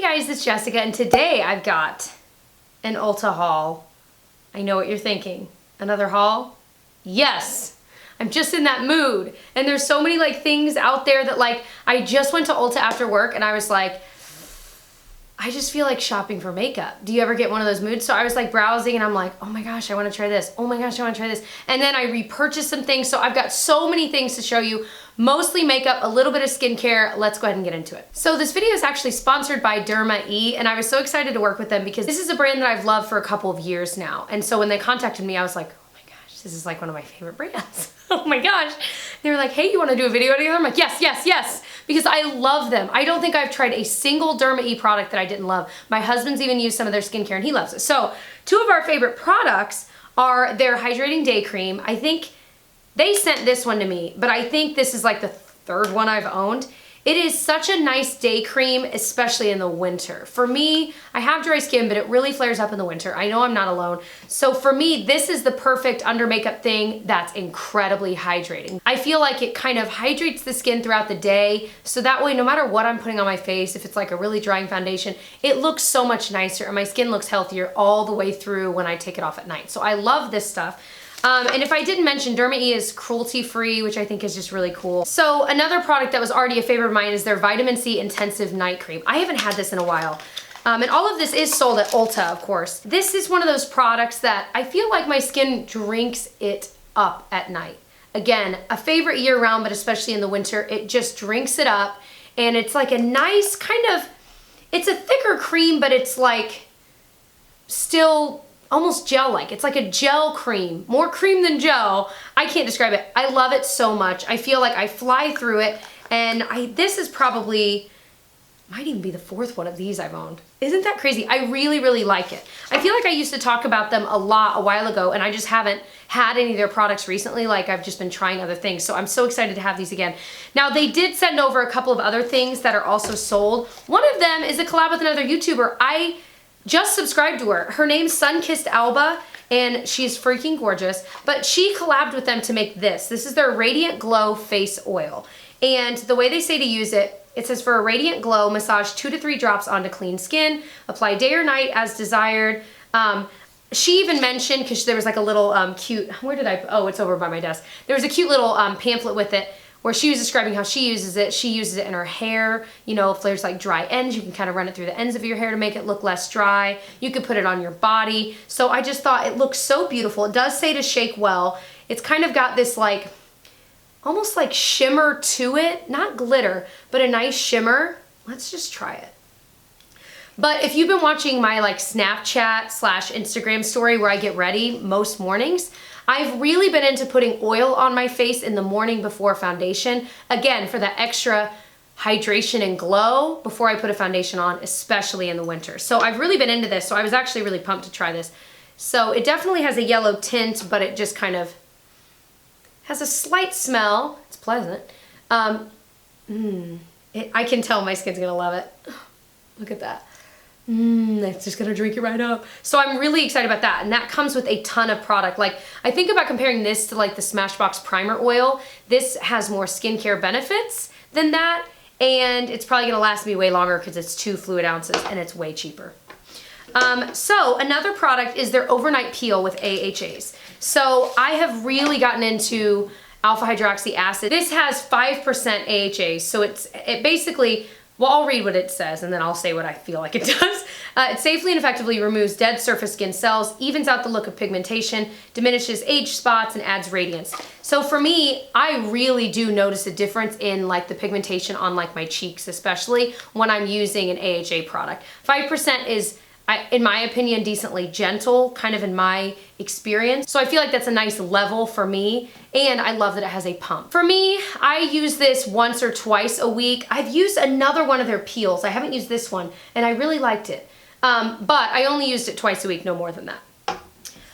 guys, it's Jessica, and today I've got an Ulta haul. I know what you're thinking. Another haul? Yes! I'm just in that mood. And there's so many like things out there that like, I just went to Ulta after work and I was like, I just feel like shopping for makeup. Do you ever get one of those moods? So I was like browsing and I'm like, oh my gosh, I wanna try this. Oh my gosh, I wanna try this. And then I repurchased some things. So I've got so many things to show you, mostly makeup, a little bit of skincare. Let's go ahead and get into it. So this video is actually sponsored by Derma and I was so excited to work with them because this is a brand that I've loved for a couple of years now. And so when they contacted me, I was like, oh my gosh, this is like one of my favorite brands. Oh my gosh. They were like, hey, you wanna do a video together? I'm like, yes, yes, yes. Because I love them. I don't think I've tried a single Derma product that I didn't love. My husband's even used some of their skincare and he loves it. So two of our favorite products are their Hydrating Day Cream. I think they sent this one to me, but I think this is like the third one I've owned. It is such a nice day cream, especially in the winter. For me, I have dry skin, but it really flares up in the winter. I know I'm not alone. So for me, this is the perfect under makeup thing that's incredibly hydrating. I feel like it kind of hydrates the skin throughout the day. So that way, no matter what I'm putting on my face, if it's like a really drying foundation, it looks so much nicer and my skin looks healthier all the way through when I take it off at night. So I love this stuff. And if I didn't mention, Derma is cruelty-free, which I think is just really cool. So another product that was already a favorite of mine is their Vitamin C Intensive Night Cream. I haven't had this in a while. And all of this is sold at Ulta, of course. This is one of those products that I feel like my skin drinks it up at night. Again, a favorite year-round, but especially in the winter, it just drinks it up. And it's like a nice kind of, it's a thicker cream, but it's like still almost gel-like. It's like a gel cream, more cream than gel. I can't describe it. I love it so much. I feel like I fly through it, and this is probably, might even be the fourth one of these I've owned. Isn't that crazy? I really, really like it. I feel like I used to talk about them a lot a while ago, and I just haven't had any of their products recently. Like I've just been trying other things, so I'm so excited to have these again. Now they did send over a couple of other things that are also sold. One of them is a collab with another YouTuber. I just subscribed to her. Her name's Sun-Kissed Alba, and she's freaking gorgeous, but she collabed with them to make this. This is their Radiant Glow Face Oil. And the way they say to use it, it says for a radiant glow, massage 2 to 3 drops onto clean skin, apply day or night as desired. She even mentioned, because there was like a little cute, where did I, oh, it's over by my desk. There was a cute little pamphlet with it where she was describing how she uses it. She uses it in her hair. You know, if there's like dry ends, you can kind of run it through the ends of your hair to make it look less dry. You could put it on your body. So I just thought it looks so beautiful. It does say to shake well. It's kind of got this like, almost like shimmer to it. Not glitter, but a nice shimmer. Let's just try it. But if you've been watching my like Snapchat / Instagram story where I get ready most mornings, I've really been into putting oil on my face in the morning before foundation. Again, for that extra hydration and glow before I put a foundation on, especially in the winter. So I've really been into this, so I was actually really pumped to try this. So it definitely has a yellow tint, but it just kind of has a slight smell. It's pleasant. I can tell my skin's gonna love it. Look at that. It's just gonna drink it right up. So I'm really excited about that, and that comes with a ton of product. Like, I think about comparing this to like the Smashbox Primer Oil. This has more skincare benefits than that, and it's probably gonna last me way longer because it's 2 fluid ounces and it's way cheaper. So another product is their Overnight Peel with AHAs. So I have really gotten into alpha hydroxy acid. This has 5% AHAs, so it basically, well, I'll read what it says and then I'll say what I feel like it does. It safely and effectively removes dead surface skin cells, evens out the look of pigmentation, diminishes age spots, and adds radiance. So for me, I really do notice a difference in like the pigmentation on like my cheeks, especially when I'm using an AHA product. 5% is, in my opinion, decently gentle, kind of in my experience. So I feel like that's a nice level for me, and I love that it has a pump. For me, I use this once or twice a week. I've used another one of their peels. I haven't used this one, and I really liked it. But I only used it twice a week, no more than that.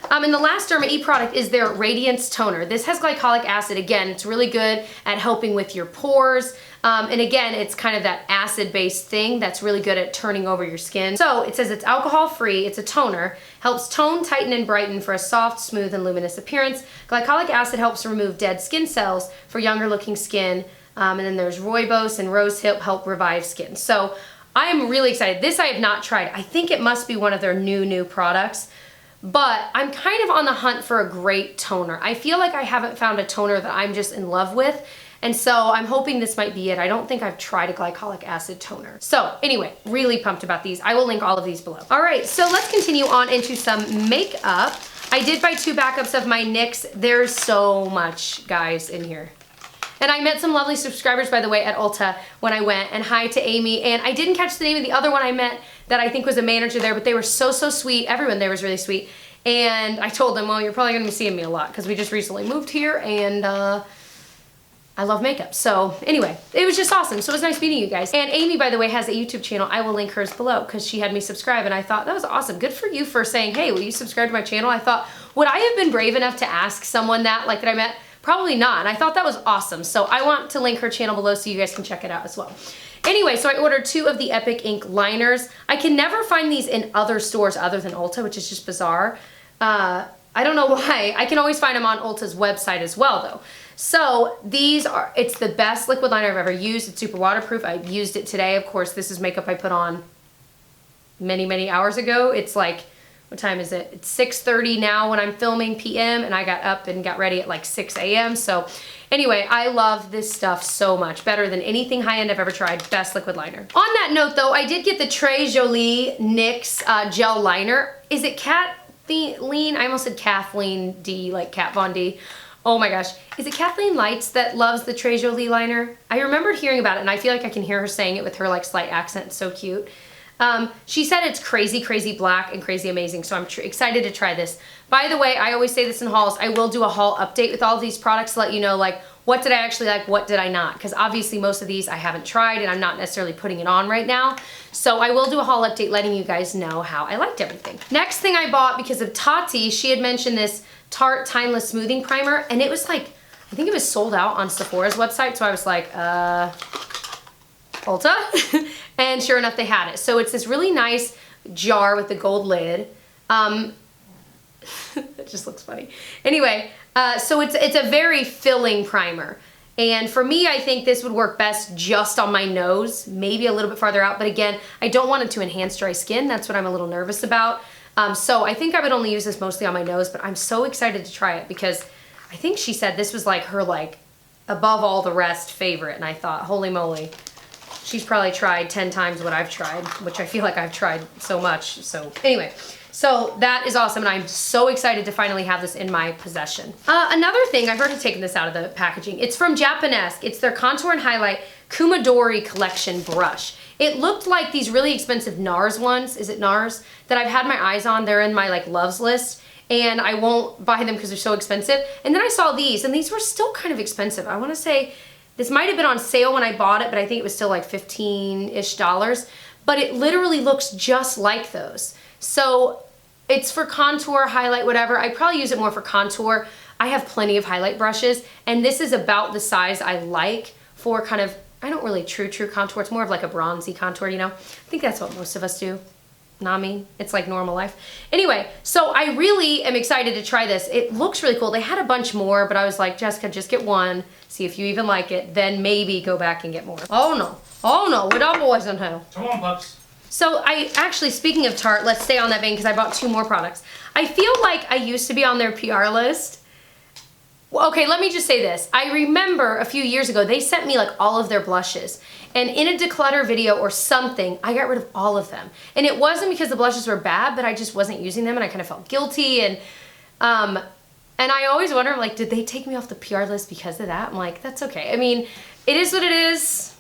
And the last Derma product is their Radiance Toner. This has glycolic acid. Again, it's really good at helping with your pores. And again, it's kind of that acid-based thing that's really good at turning over your skin. So it says it's alcohol-free, it's a toner, helps tone, tighten, and brighten for a soft, smooth, and luminous appearance. Glycolic acid helps remove dead skin cells for younger-looking skin. And then there's rooibos and rosehip help revive skin. So I am really excited. This I have not tried. I think it must be one of their new products, but I'm kind of on the hunt for a great toner. I feel like I haven't found a toner that I'm just in love with, and so I'm hoping this might be it. I don't think I've tried a glycolic acid toner. So anyway, really pumped about these. I will link all of these below. All right, so let's continue on into some makeup. I did buy 2 backups of my NYX. There's so much, guys, in here. And I met some lovely subscribers, by the way, at Ulta when I went. And hi to Amy. And I didn't catch the name of the other one I met that I think was a manager there, but they were so sweet. Everyone there was really sweet. And I told them, well, you're probably gonna be seeing me a lot because we just recently moved here and I love makeup. So anyway, it was just awesome. So it was nice meeting you guys. And Amy, by the way, has a YouTube channel. I will link hers below because she had me subscribe and I thought that was awesome. Good for you for saying, hey, will you subscribe to my channel? I thought, would I have been brave enough to ask someone that, like that I met? Probably not, and I thought that was awesome. So I want to link her channel below so you guys can check it out as well. Anyway, so I ordered 2 of the Epic Ink liners. I can never find these in other stores other than Ulta, which is just bizarre. I don't know why. I can always find them on Ulta's website as well though. So these are, it's the best liquid liner I've ever used. It's super waterproof. I used it today. Of course, this is makeup I put on many hours ago. It's like, what time is it? It's 6:30 now when I'm filming PM, and I got up and got ready at like 6 a.m. So anyway, I love this stuff so much. Better than anything high-end I've ever tried. Best liquid liner. On that note though, I did get the Très Jolie NYX gel liner. Is it Kathleen? I almost said Kathleen D, like Kat Von D. Oh my gosh. Is it Kathleen Lights that loves the Très Jolie liner? I remembered hearing about it, and I feel like I can hear her saying it with her like slight accent. It's so cute. She said it's crazy black and crazy amazing, so I'm excited to try this. By the way, I always say this in hauls, I will do a haul update with all of these products to let you know, like, what did I actually like, what did I not? Because obviously most of these I haven't tried and I'm not necessarily putting it on right now. So I will do a haul update letting you guys know how I liked everything. Next thing I bought because of Tati, she had mentioned this Tarte Timeless Smoothing Primer, and it was like, I think it was sold out on Sephora's website, so I was like, Ulta? And sure enough, they had it. So it's this really nice jar with the gold lid. It just looks funny. Anyway, so it's a very filling primer. And for me, I think this would work best just on my nose, maybe a little bit farther out. But again, I don't want it to enhance dry skin. That's what I'm a little nervous about. So I think I would only use this mostly on my nose, but I'm so excited to try it because I think she said this was like her like above all the rest favorite. And I thought, holy moly. She's probably tried 10 times what I've tried, which I feel like I've tried so much. So anyway, so that is awesome. And I'm so excited to finally have this in my possession. Another thing, I've already taken this out of the packaging. It's from Japanesque. It's their Contour and Highlight Kumadori Collection brush. It looked like these really expensive NARS ones. Is it NARS? That I've had my eyes on. They're in my like loves list. And I won't buy them because they're so expensive. And then I saw these, and these were still kind of expensive. I want to say, this might have been on sale when I bought it, but I think it was still like $15-ish. But it literally looks just like those. So it's for contour, highlight, whatever. I probably use it more for contour. I have plenty of highlight brushes, and this is about the size I like for kind of, I don't really true contour. It's more of like a bronzy contour, you know? I think that's what most of us do. Not me. It's like normal life. Anyway, so I really am excited to try this. It looks really cool. They had a bunch more, but I was like, Jessica, just get one. See if you even like it. Then maybe go back and get more. Oh no. Oh no. We're not boys on hell. Come on, pups. So I actually, speaking of Tarte, let's stay on that vein because I bought 2 more products. I feel like I used to be on their PR list. Well, okay, let me just say this. I remember a few years ago, they sent me like all of their blushes. And in a declutter video or something, I got rid of all of them. And it wasn't because the blushes were bad, but I just wasn't using them and I kind of felt guilty. And I always wonder, like, did they take me off the PR list because of that? I'm like, that's okay. I mean, it is what it is.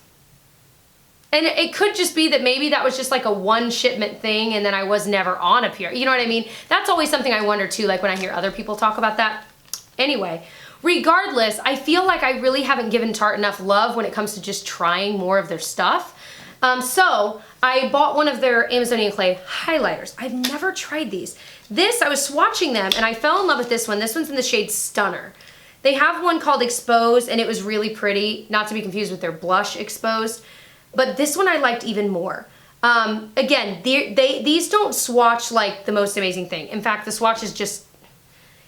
And it could just be that maybe that was just like a one shipment thing and then I was never on a PR. You know what I mean? That's always something I wonder too, like when I hear other people talk about that. Anyway, regardless, I feel like I really haven't given Tarte enough love when it comes to just trying more of their stuff. So I bought one of their Amazonian Clay highlighters. I've never tried these. This, I was swatching them and I fell in love with this one. This one's in the shade Stunner. They have one called Exposed and it was really pretty, not to be confused with their blush Exposed. But this one I liked even more. Again, these don't swatch like the most amazing thing. In fact, the swatch is just,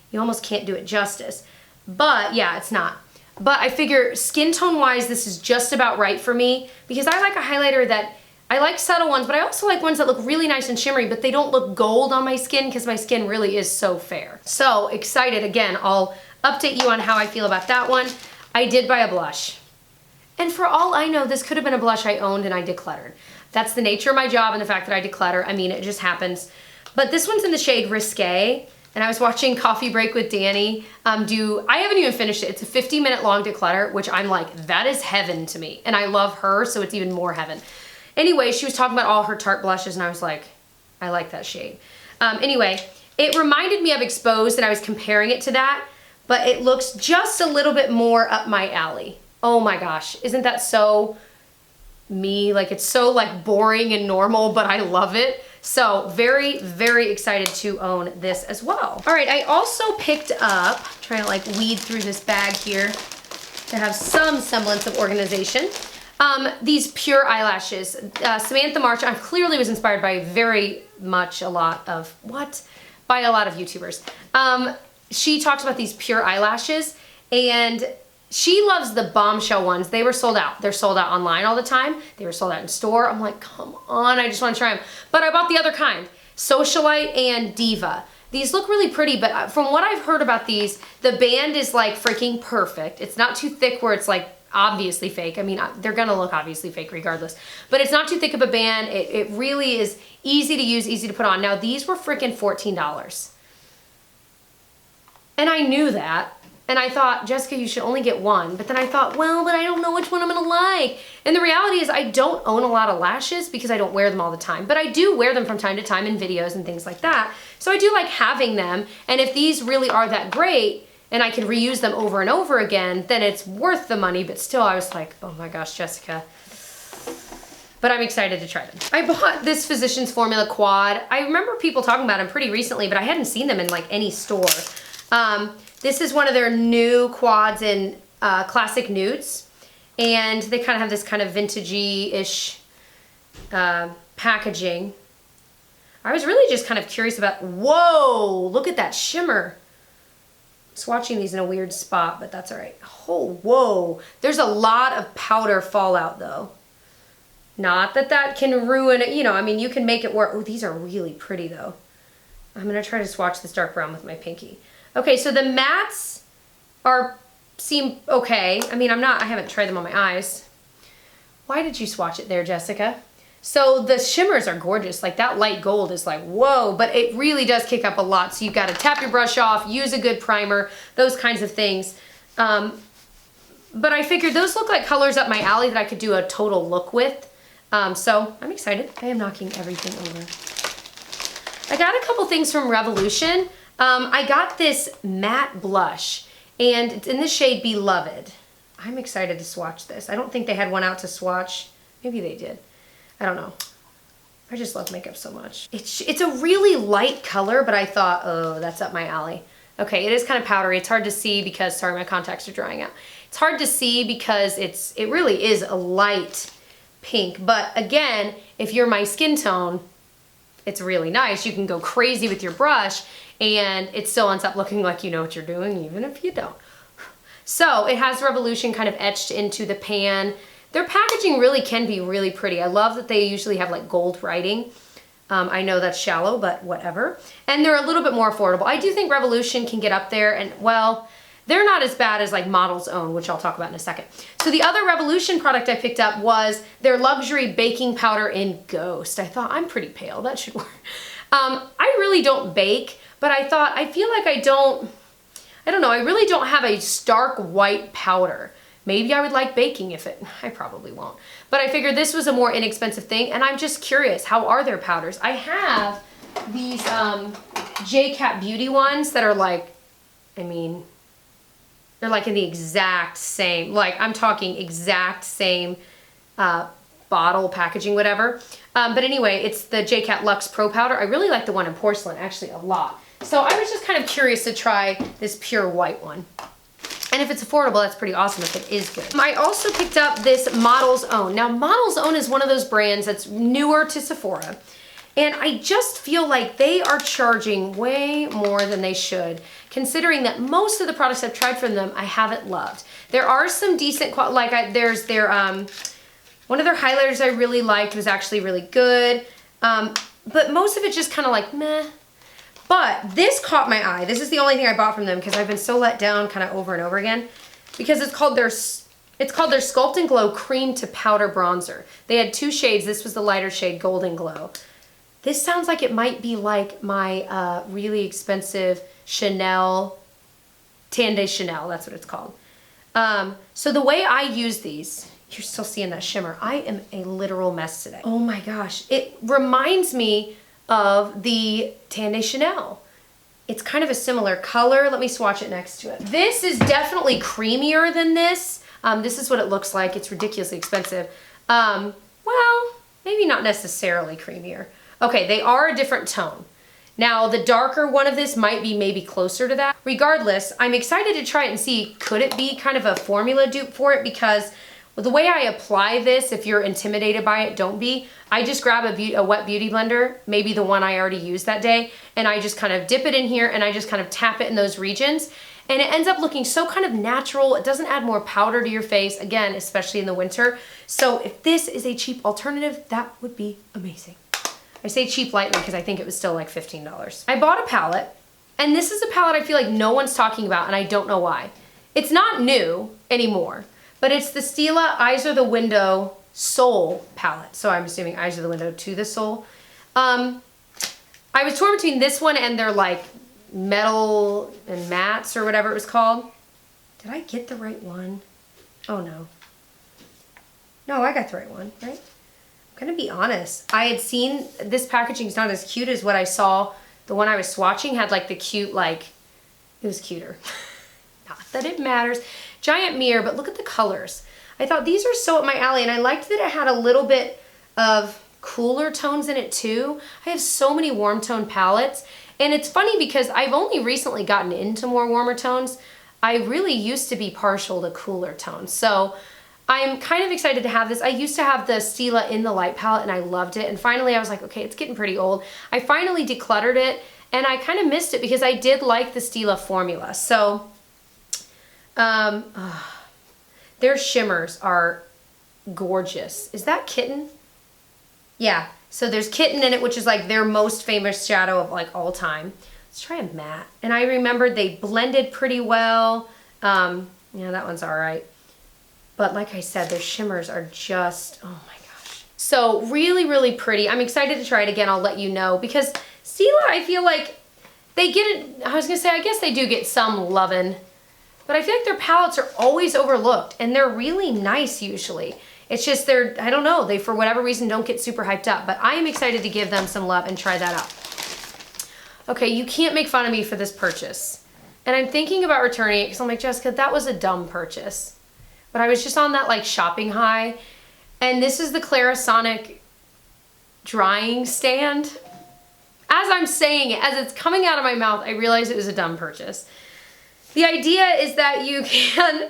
you almost can't do it justice. But yeah, it's not. But I figure skin tone wise, this is just about right for me because I like a highlighter that I like subtle ones, but I also like ones that look really nice and shimmery, but they don't look gold on my skin because my skin really is so fair. So excited. Again, I'll update you on how I feel about that one. I did buy a blush. And for all I know, this could have been a blush I owned and I decluttered. That's the nature of my job and the fact that I declutter. I mean, it just happens. But this one's in the shade Risque. And I was watching Coffee Break with Danny I haven't even finished it. It's a 50-minute long declutter, which I'm like, that is heaven to me. And I love her, so it's even more heaven. Anyway, she was talking about all her Tarte blushes, and I was like, I like that shade. Anyway, it reminded me of Exposed, and I was comparing it to that, but it looks just a little bit more up my alley. Oh my gosh, isn't that so me? Like, it's so like boring and normal, but I love it. So very, very excited to own this as well. All right, I also picked up, trying to like weed through this bag here to have some semblance of organization. These pure eyelashes. Samantha March, I clearly was inspired by by a lot of YouTubers. She talks about these pure eyelashes, and she loves the Bombshell ones. They were sold out. They're sold out online all the time. They were sold out in store. I'm like, come on, I just want to try them. But I bought the other kind, Socialite and Diva. These look really pretty, but from what I've heard about these, the band is like freaking perfect. It's not too thick where it's like obviously fake. I mean, they're gonna look obviously fake regardless, but it's not too thick of a band. It really is easy to use, easy to put on. Now these were freaking $14. And I knew that. And I thought, Jessica, you should only get one. But then I thought, well, but I don't know which one I'm gonna like. And the reality is I don't own a lot of lashes because I don't wear them all the time. But I do wear them from time to time in videos and things like that. So I do like having them. And if these really are that great and I can reuse them over and over again, then it's worth the money. But still, I was like, oh my gosh, Jessica. But I'm excited to try them. I bought this Physicians Formula Quad. I remember people talking about them pretty recently, but I hadn't seen them in like any store. This is one of their new quads in classic nudes, and they kind of have this kind of vintagey-ish packaging. I was really just kind of curious about, whoa, look at that shimmer. Swatching these in a weird spot, but that's all right. Oh, whoa. There's a lot of powder fallout though. Not that that can ruin it, you know, I mean, you can make it work. Oh, these are really pretty though. I'm gonna try to swatch this dark brown with my pinky. Okay, so the mattes seem okay. I mean, I haven't tried them on my eyes. Why did you swatch it there, Jessica? So the shimmers are gorgeous. Like that light gold is like, whoa, but it really does kick up a lot. So you've got to tap your brush off, use a good primer, those kinds of things. But I figured those look like colors up my alley that I could do a total look with. So I'm excited. I am knocking everything over. I got a couple things from Revolution. I got this matte blush, and it's in the shade Beloved. I'm excited to swatch this. I don't think they had one out to swatch. Maybe they did. I don't know. I just love makeup so much. It's a really light color, but I thought, oh, that's up my alley. Okay, it is kind of powdery. It's hard to see because, sorry, my contacts are drying out. It's hard to see because it really is a light pink. But again, if you're my skin tone, it's really nice. You can go crazy with your brush and it still ends up looking like you know what you're doing, even if you don't. So it has Revolution kind of etched into the pan. Their packaging really can be really pretty. I love that they usually have like gold writing. I know that's shallow, but whatever. And they're a little bit more affordable. I do think Revolution can get up there, and well, they're not as bad as like Model's Own, which I'll talk about in a second. So the other Revolution product I picked up was their luxury baking powder in Ghost. I thought, I'm pretty pale, that should work. I really don't bake, but I thought, I feel like I don't know, I really don't have a stark white powder. Maybe I would like baking I probably won't. But I figured this was a more inexpensive thing, and I'm just curious, how are their powders? I have these J-Cat Beauty ones that are like, I mean, they're like in the exact same, like I'm talking exact same bottle, packaging, whatever. But anyway, it's the J-Cat Luxe Pro Powder. I really like the one in porcelain, actually a lot. So I was just kind of curious to try this pure white one. And if it's affordable, that's pretty awesome if it is good. I also picked up this Model's Own. Now, Model's Own is one of those brands that's newer to Sephora. And I just feel like they are charging way more than they should, considering that most of the products I've tried from them, I haven't loved. There are some decent, there's their One of their highlighters I really liked was actually really good. But most of it just kind of like meh. But this caught my eye. This is the only thing I bought from them because I've been so let down kind of over and over again. Because it's called their Sculpt and Glow Cream to Powder Bronzer. They had 2 shades. This was the lighter shade, Golden Glow. This sounds like it might be like my really expensive Chanel, Tan de Chanel, that's what it's called. So the way I use these, you're still seeing that shimmer. I am a literal mess today. Oh my gosh. It reminds me of the Tan de Chanel. It's kind of a similar color. Let me swatch it next to it. This is definitely creamier than this. This is what it looks like. It's ridiculously expensive. Well, maybe not necessarily creamier. Okay, they are a different tone. Now, the darker one of this might be maybe closer to that. Regardless, I'm excited to try it and see, could it be kind of a formula dupe for it? Because the way I apply this, if you're intimidated by it, don't be. I just grab a wet beauty blender, maybe the one I already used that day, and I just kind of dip it in here and I just kind of tap it in those regions. And it ends up looking so kind of natural. It doesn't add more powder to your face, again, especially in the winter. So if this is a cheap alternative, that would be amazing. I say cheap lightly because I think it was still like $15. I bought a palette, and this is a palette I feel like no one's talking about, and I don't know why. It's not new anymore, but it's the Stila Eyes Are the Window Soul palette. So I'm assuming Eyes Are the Window to the Soul. I was torn between this one and their like metal and mattes or whatever it was called. Did I get the right one? Oh no. No, I got the right one, right? I'm gonna be honest. I had seen this packaging's not as cute as what I saw. The one I was swatching had like the cute, like, it was cuter. Not that it matters. Giant mirror, but look at the colors. I thought these are so up my alley, and I liked that it had a little bit of cooler tones in it too. I have so many warm tone palettes, and it's funny because I've only recently gotten into more warmer tones. I really used to be partial to cooler tones. So I'm kind of excited to have this. I used to have the Stila in the light palette and I loved it. And finally I was like, okay, it's getting pretty old. I finally decluttered it and I kind of missed it because I did like the Stila formula. So their shimmers are gorgeous. Is that Kitten? Yeah. So there's Kitten in it, which is like their most famous shadow of like all time. Let's try a matte. And I remembered they blended pretty well. Yeah, that one's all right. But like I said, their shimmers are just, oh my gosh. So really, really pretty. I'm excited to try it again. I'll let you know because Stila, I feel like they get it. I was gonna say, I guess they do get some lovin', but I feel like their palettes are always overlooked and they're really nice usually. It's just they're, I don't know, they for whatever reason don't get super hyped up, but I am excited to give them some love and try that out. Okay, you can't make fun of me for this purchase. And I'm thinking about returning it because I'm like, Jessica, that was a dumb purchase. But I was just on that like shopping high. And this is the Clarisonic drying stand. As I'm saying it, as it's coming out of my mouth, I realize it was a dumb purchase. The idea is that you can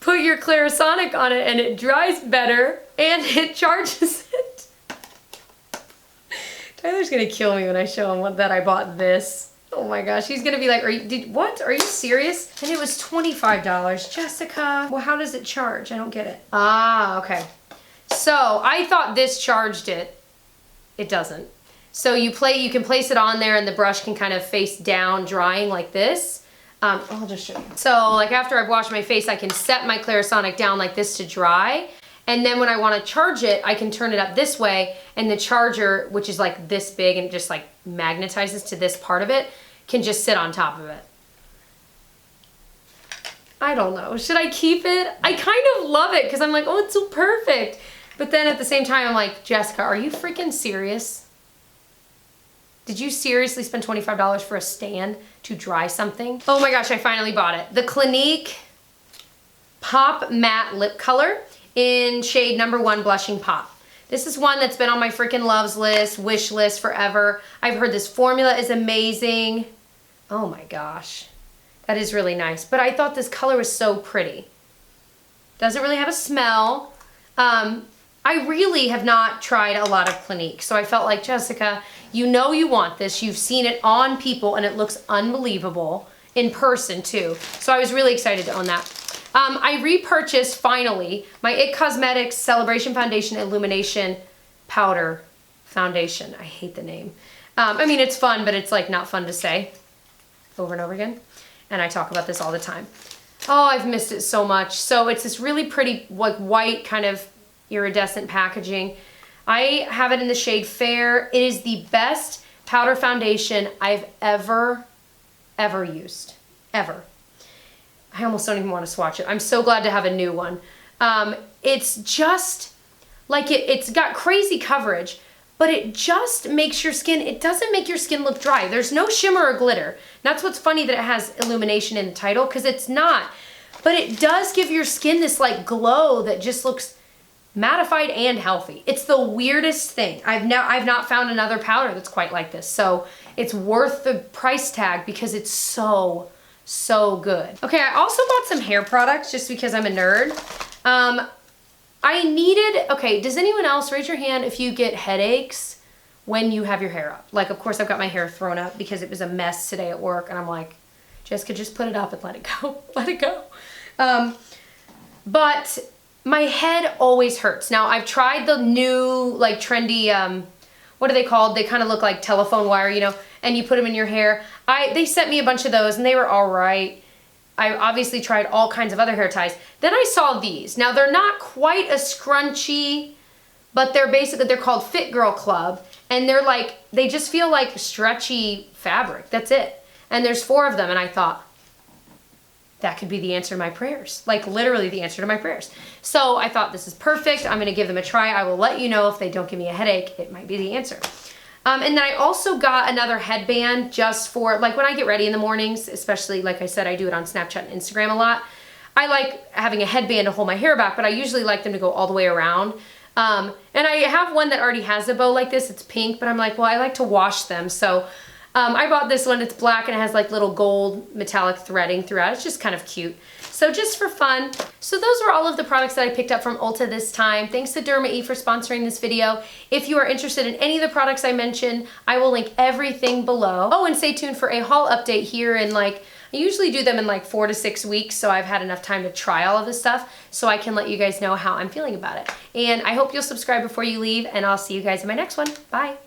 put your Clarisonic on it and it dries better and it charges it. Tyler's gonna kill me when I show him that I bought this. Oh my gosh, he's gonna be like, what? Are you serious? And it was $25. Jessica, well, how does it charge? I don't get it. Ah, okay. So I thought this charged it. It doesn't. So you can place it on there and the brush can kind of face down drying like this. I'll just show you. So like after I've washed my face, I can set my Clarisonic down like this to dry. And then when I want to charge it, I can turn it up this way and the charger, which is like this big and just like magnetizes to this part of it, can just sit on top of it. I don't know. Should I keep it? I kind of love it because I'm like, oh, it's so perfect. But then at the same time, I'm like, Jessica, are you freaking serious? Did you seriously spend $25 for a stand to dry something? Oh my gosh, I finally bought it. The Clinique Pop Matte Lip Color in shade number 1 Blushing Pop. This is one that's been on my freaking loves list, wish list forever. I've heard this formula is amazing. Oh my gosh. That is really nice. But I thought this color was so pretty. Doesn't really have a smell. I really have not tried a lot of Clinique. So I felt like, Jessica, you know you want this. You've seen it on people and it looks unbelievable in person too. So I was really excited to own that. I repurchased, finally, my IT Cosmetics Celebration Foundation Illumination Powder Foundation. I hate the name. I mean, it's fun, but it's like not fun to say over and over again. And I talk about this all the time. Oh, I've missed it so much. So it's this really pretty, like, white kind of iridescent packaging. I have it in the shade Fair. It is the best powder foundation I've ever used. Ever. I almost don't even want to swatch it. I'm so glad to have a new one. It's just, like, it's got crazy coverage, but it just makes your skin, it doesn't make your skin look dry. There's no shimmer or glitter. That's what's funny that it has illumination in the title, because it's not. But it does give your skin this like glow that just looks mattified and healthy. It's the weirdest thing. I've not found another powder that's quite like this. So it's worth the price tag because it's so good. Okay, I also bought some hair products just because I'm a nerd. Okay, does anyone else, raise your hand if you get headaches when you have your hair up? Like, of course, I've got my hair thrown up because it was a mess today at work, and I'm like, Jessica, just put it up and let it go. Let it go. But my head always hurts. Now, I've tried the new, like, trendy, what are they called? They kind of look like telephone wire, you know, and you put them in your hair. They sent me a bunch of those, and they were all right. I obviously tried all kinds of other hair ties. Then I saw these. Now, they're not quite a scrunchie, but they're called Fit Girl Club, and they're like, they just feel like stretchy fabric. That's it. And there's 4 of them, and I thought, that could be the answer to my prayers. Like, literally the answer to my prayers. So I thought, this is perfect. I'm gonna give them a try. I will let you know if they don't give me a headache. It might be the answer. And then I also got another headband just for, like, when I get ready in the mornings, especially, like I said, I do it on Snapchat and Instagram a lot. I like having a headband to hold my hair back, but I usually like them to go all the way around. And I have one that already has a bow like this. It's pink, but I'm like, well, I like to wash them. So I bought this one. It's black and it has like little gold metallic threading throughout. It's just kind of cute. So just for fun. So those were all of the products that I picked up from Ulta this time. Thanks to Derma E for sponsoring this video. If you are interested in any of the products I mentioned, I will link everything below. Oh, and stay tuned for a haul update here in like, I usually do them in like 4 to 6 weeks, so I've had enough time to try all of this stuff so I can let you guys know how I'm feeling about it. And I hope you'll subscribe before you leave, and I'll see you guys in my next one. Bye.